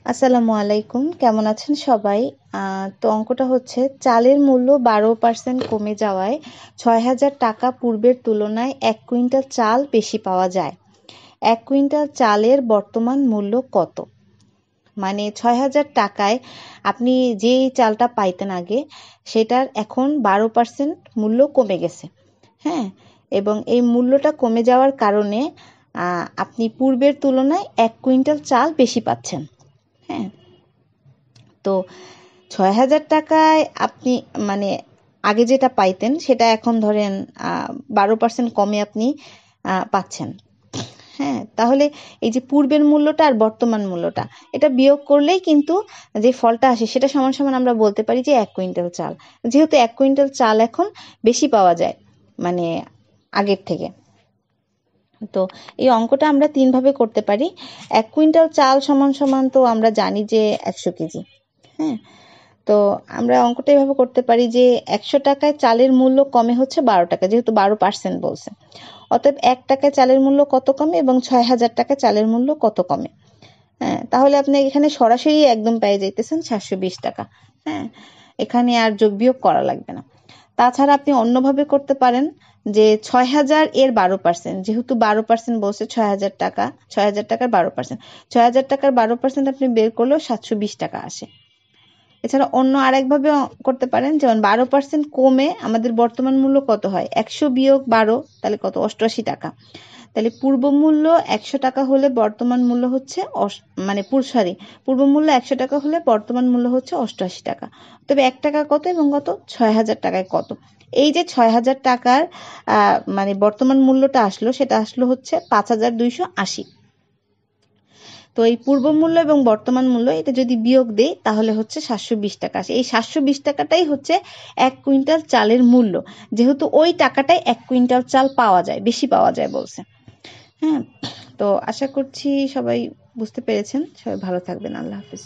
আসসালামু আলাইকুম, কেমন আছেন সবাই? তো অঙ্কটা হচ্ছে চালের মূল্য 12% কমে যাওয়ায় ৬,০০০ টাকা পূর্বের তুলনায় ১ কুইন্টাল চাল বেশি পাওয়া যায়। ১ কুইন্টাল চালের বর্তমান মূল্য কত? মানে ৬,০০০ টাকায় আপনি যেই চালটা পাইতেন আগে সেটার এখন 12% মূল্য কমে গেছে। হ্যাঁ, এবং এই মূল্যটা কমে যাওয়ার কারণে আপনি পূর্বের তুলনায় ১ কুইন্টাল চাল বেশি পাচ্ছেন। হ্যাঁ, তো ৬,০০০ টাকায় আপনি মানে আগে যেটা পাইতেন সেটা এখন ধরেন 12% কমে আপনি পাচ্ছেন। হ্যাঁ, তাহলে এই যে পূর্বের মূল্যটা আর বর্তমান মূল্যটা এটা বিয়োগ করলেই কিন্তু যে ফলটা আসে সেটা সমান সমান আমরা বলতে পারি যে ১ কুইন্টাল চাল। যেহেতু ১ কুইন্টাল চাল এখন বেশি পাওয়া যায় মানে আগের থেকে। তো এই অঙ্কটা আমরা ৩ ভাবে করতে পারি। ১ কুইন্টাল চাল সমান সমান তো আমরা জানি যে ১০০ কেজি। হ্যাঁ, তো আমরা অঙ্কটা এভাবে করতে পারি যে ১০০ টাকায় চালের মূল্য কমে হচ্ছে ১২ টাকা, যেহেতু ১২% বলছে। অতএব ১ টাকায় চালের মূল্য কত কমে এবং ৬,০০০ টাকায় চালের মূল্য কত কমে। হ্যাঁ, তাহলে আপনি এখানে সরাসরি একদম পেয়ে যাইতেছেন ৭২০ টাকা। হ্যাঁ, এখানে আর যোগ বিয়োগ করা লাগবে না। তাছাড়া আপনি অন্যভাবে করতে পারেন যে ৬,০০০ এর ১২%, যেহেতু ১২% বলছে ৬,০০০ টাকা, ৬,০০০ টাকার ১২%, ৬,০০০ টাকার ১২% আপনি বের করলেও ৭২০ টাকা আসে। এছাড়া অন্য আরেকভাবে করতে পারেন, যেমন 12% কমে আমাদের বর্তমান মূল্য কত হয়, ১০০ বিয়োগ ১২ তাহলে কত, ৮৮ টাকা। তাহলে পূর্ব মূল্য ১০০ টাকা হলে বর্তমান মূল্য হচ্ছে পূর্ব মূল্য ১০০ টাকা হলে বর্তমান মূল্য হচ্ছে ৮৮ টাকা। তবে ১ টাকা কত এবং কত, ৬,০০০ টাকায় কত। এই যে ৬,০০০ টাকার মানে বর্তমান মূল্যটা আসলো, সেটা আসলো হচ্ছে ৫,২৮০। তো এই পূর্ব মূল্য এবং বর্তমান মূল্য এটা যদি বিয়োগ দেই তাহলে হচ্ছে ৭২০ টাকা আসে। এই ৭২০ টাকাটাই হচ্ছে ১ কুইন্টাল চালের মূল্য, যেহেতু ওই টাকাটাই ১ কুইন্টাল চাল পাওয়া যায়, বেশি পাওয়া যায় বলছে। হ্যাঁ, তো আশা করছি সবাই বুঝতে পেরেছেন। সবাই ভালো থাকবেন। আল্লাহ হাফিজ।